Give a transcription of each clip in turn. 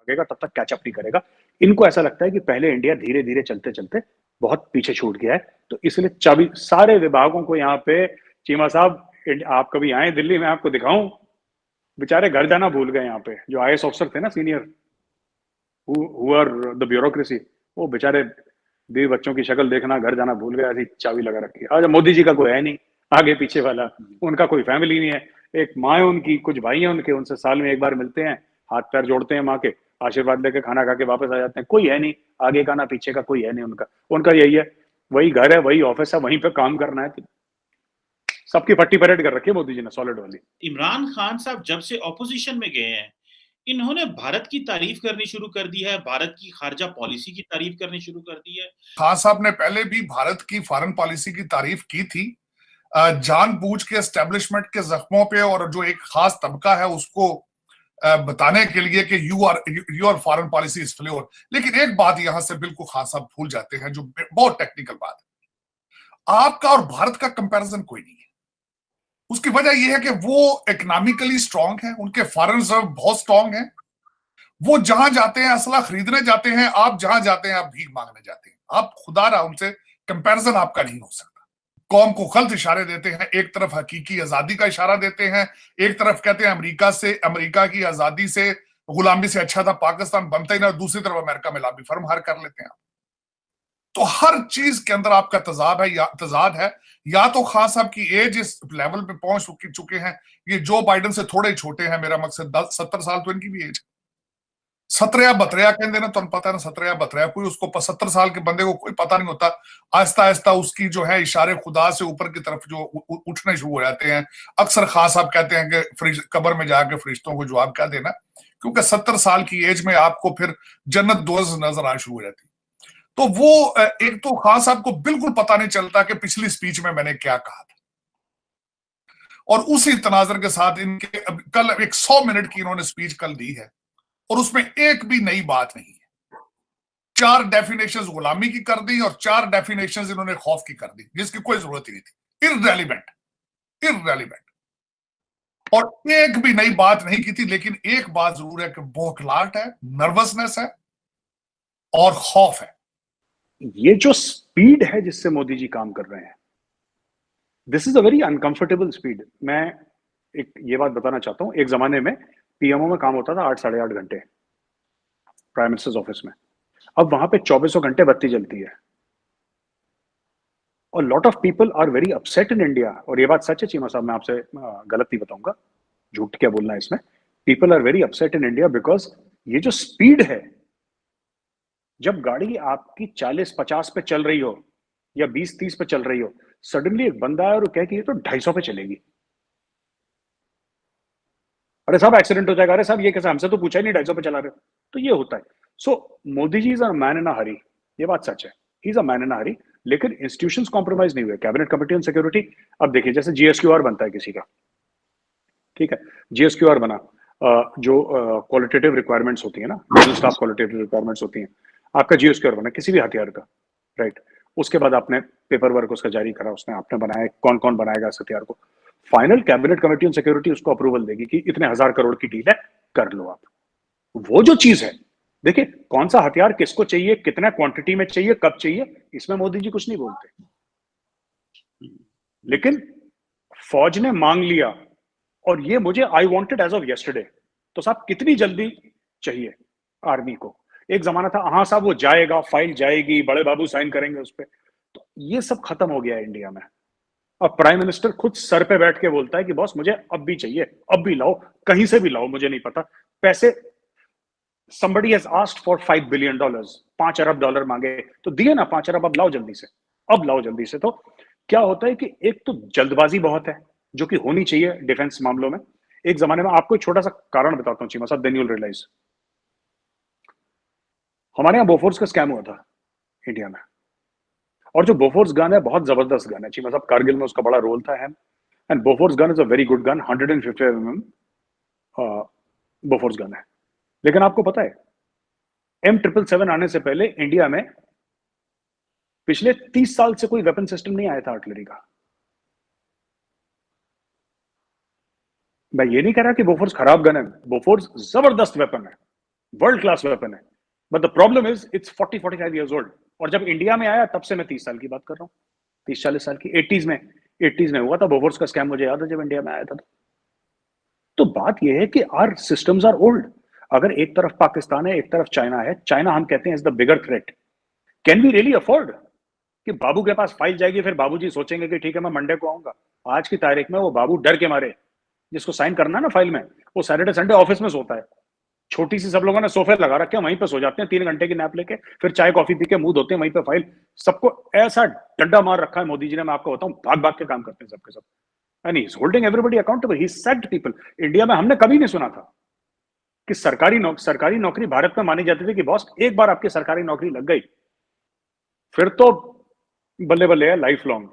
भागेगा तब तक कैचअप नहीं करेगा। इनको ऐसा लगता है कि पहले इंडिया धीरे धीरे चलते चलते बहुत पीछे छूट गया है, तो इसलिए चाबी सारे विभागों को यहाँ पे, चीमा साहब आप कभी आए दिल्ली में आपको दिखाऊं, बेचारे घर जाना भूल गए। यहाँ पे जो आईएएस ऑफिसर थे ना senior, who are the bureaucracy, वो बेचारे बीवी बच्चों की शक्ल देखना, घर जाना भूल गए, ऐसी चाबी लगा रखी है। आज मोदी जी का कोई है नहीं आगे पीछे वाला, उनका कोई फैमिली नहीं है। एक माँ है उनकी, कुछ भाई हैं उनके, उनसे साल में एक बार मिलते हैं, हाथ पैर जोड़ते हैं माँ के, आशीर्वाद लेके खाना खा के वापस आ जाते हैं। कोई है नहीं आगे का ना पीछे का, कोई है नहीं उनका। उनका यही है, वही घर है, वही ऑफिस है, वहीं पे काम करना है। तो सबकी पट्टी परेड कर रखी है मोदी जी ने, सॉलिड वाली। इमरान खान साहब जब से ऑपोजिशन में गए हैं, इन्होंने भारत की तारीफ करनी शुरू कर दी है, भारत की खारजा पॉलिसी की तारीफ करनी शुरू कर दी है। खान साहब ने पहले भी भारत की फॉरेन पॉलिसी की तारीफ की थी, जानबूझ के एस्टेब्लिशमेंट के जख्मों पे और जो एक खास तबका है उसको बताने के लिए कि your foreign policy is floor. लेकिन एक बात यहां से बिल्कुल खान साहब भूल जाते हैं, जो बहुत टेक्निकल बात है। आपका और भारत का कंपैरिजन कोई नहीं है। उसकी वजह यह है कि वो इकोनॉमिकली स्ट्रांग है, उनके फॉरेन रिजर्व बहुत स्ट्रांग है, वो जहां जाते हैं असला खरीदने जाते हैं, आप जहां जाते हैं आप भीख मांगने जाते हैं। आप खुदा रहा उनसे कंपैरिजन आपका नहीं हो सकता। कौम को गलत इशारे देते हैं, एक तरफ हकीकी आजादी का इशारा देते हैं, एक तरफ कहते हैं अमेरिका की आजादी से, गुलामी से अच्छा था पाकिस्तान बनता ही ना, दूसरी तरफ अमेरिका में लॉबी फर्म हार कर लेते हैं। तो हर चीज के अंदर आपका तजाद है। या तो खान साहब की एज इस लेवल पे पहुंच चुके हैं, ये जो बाइडन से थोड़े छोटे हैं, मेरा मकसद 70 साल तो इनकी भी एज, 17 बतरिया कहते ना, तुम पता ना 17 बतरिया, कोई उसको 70 साल के बंदे को कोई पता नहीं होता। आहिस्ता आहिस्ता उसकी जो है इशारे खुदा से ऊपर की तरफ जो उठने शुरू हो जाते हैं। अक्सर खान साहब कहते हैं कि कब्र में जाके फरिश्तों को जवाब क्या देना, क्योंकि 70 साल की एज में आपको फिर जन्नत दोज़ख नजर आना शुरू हो जाती। तो वो एक तो खान साहब को बिल्कुल पता नहीं चलता कि पिछली स्पीच में मैंने क्या कहा था, और उसी तनाजर के साथ इनके कल एक 100 मिनट की इन्होंने स्पीच कल दी है और उसमें एक भी नई बात नहीं है। 4 डेफिनेशंस गुलामी की कर दी और 4 डेफिनेशंस इन्होंने खौफ की कर दी, जिसकी कोई जरूरत ही नहीं थी। इररेलीवेंट और एक भी नई बात नहीं की थी। लेकिन एक बात जरूर है कि बौखलाहट है, नर्वसनेस है और खौफ है। ये जो स्पीड है जिससे मोदी जी काम कर रहे हैं, this is a very uncomfortable speed. मैं एक ये बात बताना चाहता हूं, एक जमाने में पीएमओ में काम होता था 8 साढ़े 8 घंटे प्राइम मिनिस्टर्स ऑफिस में, अब वहां पे 24 घंटे बत्ती जलती है। और lot of people are very upset in India, और ये बात सच है चीमा साहब, मैं आपसे गलत नहीं बताऊंगा, झूठ क्या बोलना है इसमें। People are very upset in India because ये जो स्पीड है, जब गाड़ी आपकी 40-50 पे चल रही हो या 20-30 पे चल रही हो, सडनली एक बंदा है और कहे कि ये तो 250 पे चलेगी, अरे साहब एक्सीडेंट हो जाएगा, अरे साहब ये कैसा, हमसे तो पूछा ही नहीं 250 पे चला रहे हो। तो ये होता है। सो Modi ji is a man in अ हरी, ये बात सच है, he is a man in अ हरी। लेकिन इंस्टीट्यूशंस कॉम्प्रोमाइज नहीं हुए। कैबिनेट कमेटी ऑन सिक्योरिटी, अब देखिए जैसे जीएसक्यूआर बनता है किसी का, ठीक है, जीएसक्यूआर बना, जो क्वालिटेटिव रिक्वायरमेंट्स होती है ना, जनरल स्टाफ क्वालिटेटिव रिक्वायरमेंट्स होती हैं, आपका जीएसक्यूआर बना किसी भी हथियार का, राइट। उसके बाद आपने पेपर वर्क उसका जारी करा, उसने आपने बनाया, कौन कौन बनाएगा इस हथियार को, final cabinet committee on security उसको अप्रूवल देगी कि इतने 1000 करोड़ की डील है, कर लो आप। वो जो चीज है, देखिए कौन सा हथियार किसको चाहिए, कितना क्वांटिटी में चाहिए, कब चाहिए, इसमें मोदी जी कुछ नहीं बोलते। लेकिन फौज ने मांग लिया, और ये मुझे I wanted as of yesterday, तो साहब कितनी जल्दी चाहिए आर्मी को। एक जमाना था हाँ साहब वो जाएगा, फाइल जाएगी, बड़े बाबू साइन करेंगे उस पर, तो ये सब खत्म हो गया है इंडिया में। अब प्राइम मिनिस्टर खुद सर पे बैठ के बोलता है कि बॉस मुझे अब भी चाहिए, अब भी लाओ, कहीं से भी लाओ, मुझे नहीं पता पैसे। somebody has asked for $5 billion, $5 अरब मांगे, तो दिए ना 5 अरब, अब लाओ जल्दी से, अब लाओ जल्दी से। तो क्या होता है कि एक तो जल्दबाजी बहुत है, जो कि होनी चाहिए डिफेंस मामलों में। एक जमाने में आपको एक छोटा सा कारण बताता हूँ चीमा साहब, देन यू विल रियलाइज। हमारे यहाँ बोफोर्स का स्कैम हुआ था इंडिया में, और जो बोफोर्स गन है बहुत जबरदस्त गन है चीमा साहब, कारगिल में उसका बड़ा रोल था है। And Bofors gun is a very good gun, 150 mm Bofors gun है। लेकिन आपको पता है M777 आने से पहले इंडिया में पिछले 30 साल से कोई वेपन सिस्टम नहीं आया था आर्टिलरी का। मैं ये नहीं कह रहा कि बोफोर्स खराब गन है, बोफोर्स जबरदस्त वेपन है, वर्ल्ड क्लास वेपन है, but the problem is it's 40-45 years old. और जब इंडिया में आया तब से मैं 30 साल की बात कर रहा हूँ, 30-40 साल की। 80s में हुआ था बोफोर्स का स्कैम, मुझे याद है जब इंडिया में आया था। तो बात यह है कि आर सिस्टम्स आर ओल्ड। अगर एक तरफ पाकिस्तान है, एक तरफ चाइना है, चाइना हम कहते हैं is the bigger threat. Can we really afford कि बाबू के पास फाइल जाएगी, फिर बाबूजी सोचेंगे कि ठीक है मैं मंडे को आऊंगा। आज की तारीख में वो बाबू डर के मारे, जिसको साइन करना है ना फाइल में, वो सैटरडे संडे ऑफिस में सोता है। छोटी सी सब लोगों ने सोफे लगा रखे हैं, वहीं पे सो जाते हैं 3 घंटे की नैप लेके, फिर चाय कॉफी पी के मुंह धोते हैं, वहीं पे फाइल। सबको ऐसा डंडा मार रखा है मोदी जी ने, मैं आपको बताऊं, भाग भाग के काम करते हैं सबके सब। And he is holding everybody accountable, he said people. India में हमने कभी नहीं सुना था कि सरकारी नौकरी भारत में मानी जाती थी कि बॉस एक बार आपकी सरकारी नौकरी लग गई फिर तो बल्ले बल्ले है life long.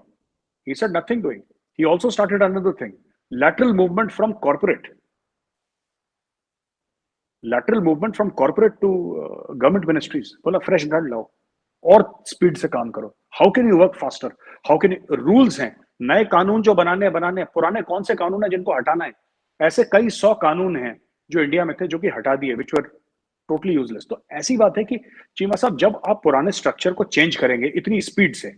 He said nothing doing. He also started another thing, lateral movement from corporate to government ministries। बोला फ्रेश ब्लड लाओ और स्पीड से काम करो। How can you work faster, how can you, rules हैं, नए कानून जो बनाने, पुराने कौन से कानून है जिनको हटाना है। ऐसे कई 100 कानून हैं जो इंडिया में थे जो कि हटा दिए, विच वर टोटली यूजलेस। तो ऐसी बात है कि चीमा साहब, जब आप पुराने स्ट्रक्चर को चेंज करेंगे इतनी स्पीड से,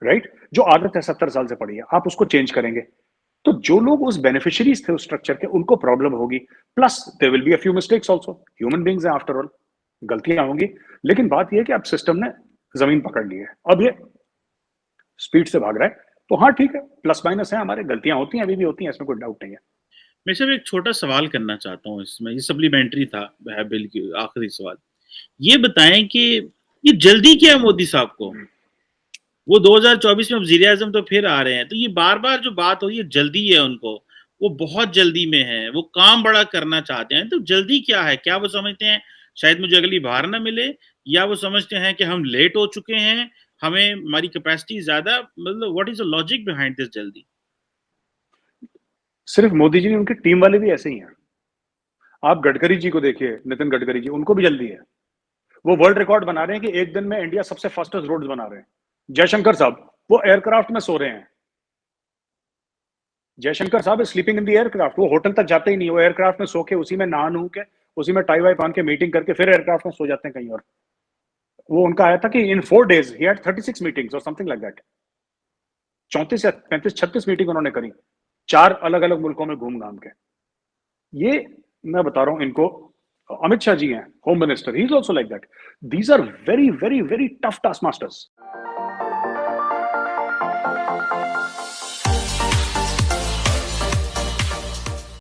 राइट, जो आदत है 70 साल से पड़ी है, आप उसको चेंज करेंगे तो जो लोग उस बेनिफिशियरीज थे उस स्ट्रक्चर के, उनको प्रॉब्लम होगी। Plus there will be a few mistakes also, human beings हैं आफ्टर ऑल, गलतियां होंगी। लेकिन बात यह है कि अब सिस्टम ने जमीन पकड़ ली है, अब ये स्पीड से भाग रहा है। तो हाँ ठीक है, प्लस माइनस है, हमारे गलतियां होती हैं, अभी भी होती हैं, इसमें कोई डाउट नहीं है। मैं सिर्फ एक छोटा सवाल करना चाहता हूँ इसमें, ये सप्लीमेंट्री था बिल की आखिरी सवाल। ये बताएं कि ये जल्दी क्या है मोदी साहब को? वो 2024 में वज़ीर आज़म तो फिर आ रहे हैं, तो ये बार बार जो बात हो रही है जल्दी है उनको, वो बहुत जल्दी में है, वो काम बड़ा करना चाहते हैं। तो जल्दी क्या है? क्या वो समझते हैं शायद मुझे अगली बार ना मिले, या वो समझते हैं कि हम लेट हो चुके हैं, हमें हमारी कैपेसिटी ज्यादा, मतलब what is the logic behind this जल्दी? सिर्फ मोदी जी नहीं, उनकी टीम वाले भी ऐसे ही हैं। आप गडकरी जी को देखिए, नितिन गडकरी जी, उनको भी जल्दी है। वो वर्ल्ड रिकॉर्ड बना रहे हैं कि एक दिन में इंडिया सबसे फास्टेस्ट रोड्स बना रहे हैं। जयशंकर साहब वो एयरक्राफ्ट में सो रहे हैं। जयशंकर साहब स्लीपिंग इन द एयरक्राफ्ट, वो होटल तक जाते ही नहीं, वो एयरक्राफ्ट में सो के, उसी में नहा नू के, उसी में टाई वाई पहन के मीटिंग करके फिर एयरक्राफ्ट में सो जाते हैं कहीं और। वो उनका आया था कि इन 4 days ही हैड 36 मीटिंग्स और समथिंग लाइक दैट। 34 या 35-36 मीटिंग उन्होंने करी 4 अलग अलग मुल्कों में घूम घाम के। ये मैं बता रहा हूं इनको, अमित शाह जी हैं home minister, he is also like that. These are very very very tough task masters.